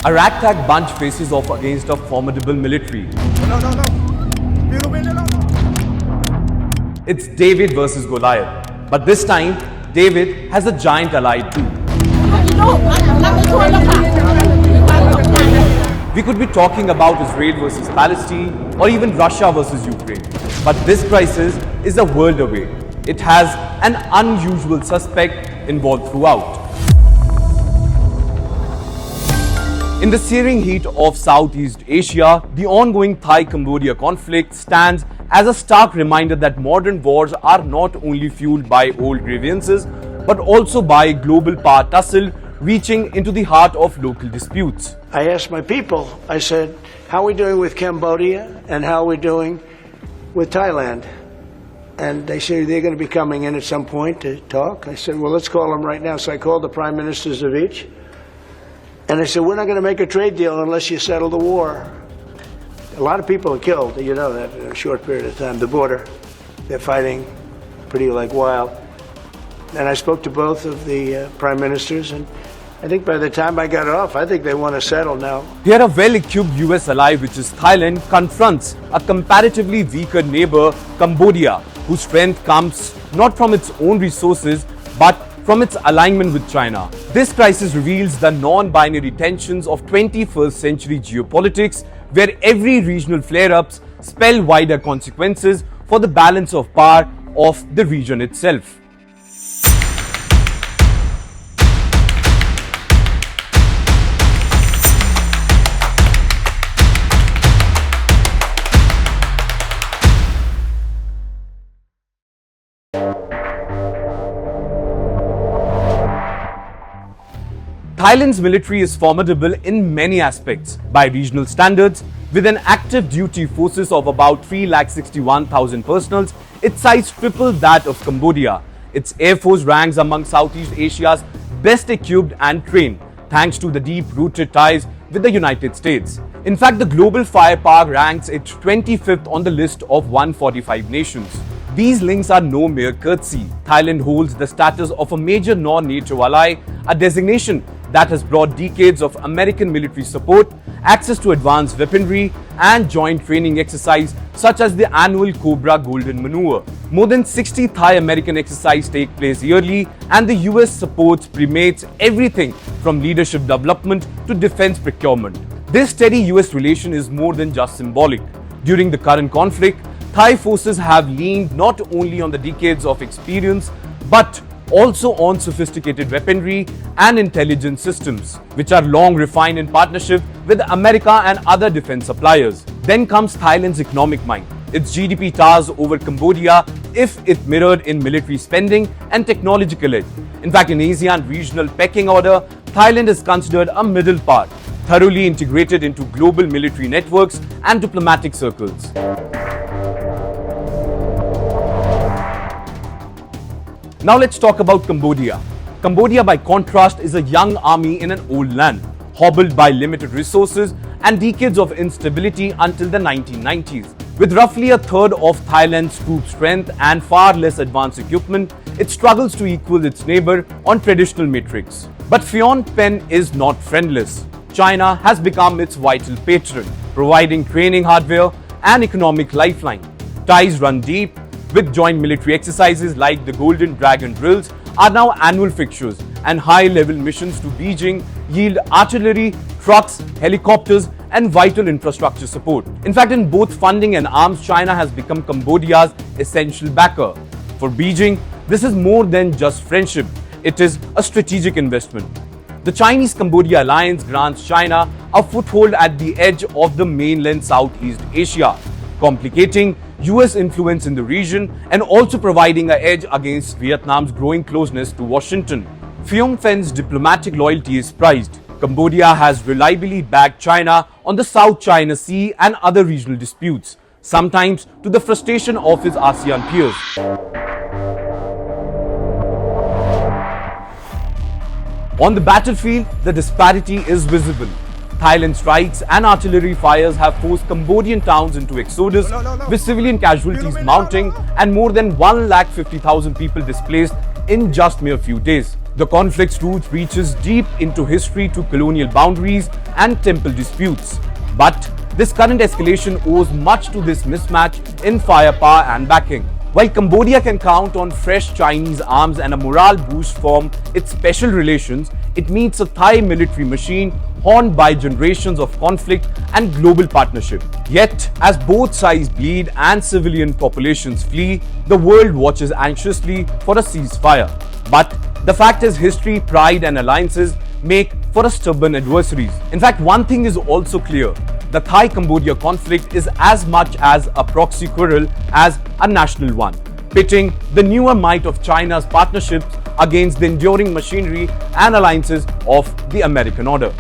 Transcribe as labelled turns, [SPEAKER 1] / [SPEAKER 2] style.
[SPEAKER 1] A ragtag bunch faces off against a formidable military.
[SPEAKER 2] No.
[SPEAKER 1] It's David versus Goliath. But this time, David has a giant ally too. We could be talking about Israel versus Palestine or even Russia versus Ukraine. But this crisis is a world away. It has an unusual suspect involved throughout. In the searing heat of Southeast Asia, the ongoing Thai-Cambodia conflict stands as a stark reminder that modern wars are not only fueled by old grievances, but also by global power tussle reaching into the heart of local disputes.
[SPEAKER 3] I asked my people, I said, how are we doing with Cambodia and how are we doing with Thailand? And they said they're going to be coming in at some point to talk. I said, well, let's call them right now. So I called the prime ministers of each. And I said, we're not going to make a trade deal unless you settle the war. A lot of people are killed, you know that, in a short period of time. The border, they're fighting pretty like wild. And I spoke to both of the prime ministers, and I think by the time I got off, I think they want to settle now.
[SPEAKER 1] Here, a well-equipped US ally, which is Thailand, confronts a comparatively weaker neighbor, Cambodia, whose strength comes not from its own resources, but from its alignment with China. This crisis reveals the non-binary tensions of 21st century geopolitics, where every regional flare-ups spell wider consequences for the balance of power of the region itself. Thailand's military is formidable in many aspects by regional standards. With an active duty forces of about 361,000 personnel, its size tripled that of Cambodia. Its air force ranks among Southeast Asia's best equipped and trained, thanks to the deep-rooted ties with the United States. In fact, the global firepower ranks it 25th on the list of 145 nations. These links are no mere courtesy. Thailand holds the status of a major non-NATO ally, a designation that has brought decades of American military support, access to advanced weaponry, and joint training exercise such as the annual Cobra Golden Maneuver. More than 60 Thai-American exercises take place yearly, and the US supports primates everything from leadership development to defense procurement. This steady US relation is more than just symbolic. During the current conflict, Thai forces have leaned not only on the decades of experience, but also on sophisticated weaponry and intelligence systems, which are long refined in partnership with America and other defense suppliers. Then comes Thailand's economic might. Its GDP towers over Cambodia if it mirrored in military spending and technological edge. In fact, in ASEAN regional pecking order, Thailand is considered a middle part, thoroughly integrated into global military networks and diplomatic circles. Now let's talk about Cambodia. Cambodia, by contrast, is a young army in an old land, hobbled by limited resources and decades of instability until the 1990s. With roughly a third of Thailand's troop strength and far less advanced equipment, it struggles to equal its neighbor on traditional metrics. But Phnom Penh is not friendless. China has become its vital patron, providing training hardware and economic lifeline. Ties run deep, with joint military exercises like the Golden Dragon drills are now annual fixtures, and high-level missions to Beijing yield artillery, trucks, helicopters, and vital infrastructure support. In fact, in both funding and arms, China has become Cambodia's essential backer. For Beijing, this is more than just friendship, it is a strategic investment. The Chinese-Cambodia alliance grants China a foothold at the edge of the mainland Southeast Asia, complicating US influence in the region and also providing an edge against Vietnam's growing closeness to Washington. Phnom Penh's diplomatic loyalty is prized. Cambodia has reliably backed China on the South China Sea and other regional disputes, sometimes to the frustration of its ASEAN peers. On the battlefield, the disparity is visible. Thailand strikes and artillery fires have forced Cambodian towns into exodus, with civilian casualties mounting and more than 150,000 people displaced in just mere few days. The conflict's root reaches deep into history to colonial boundaries and temple disputes. But this current escalation owes much to this mismatch in firepower and backing. While Cambodia can count on fresh Chinese arms and a morale boost from its special relations, it meets a Thai military machine horned by generations of conflict and global partnership. Yet, as both sides bleed and civilian populations flee, the world watches anxiously for a ceasefire. But the fact is, history, pride, and alliances make for a stubborn adversaries. In fact, one thing is also clear. The Thai-Cambodia conflict is as much as a proxy quarrel as a national one, pitting the newer might of China's partnerships against the enduring machinery and alliances of the American order.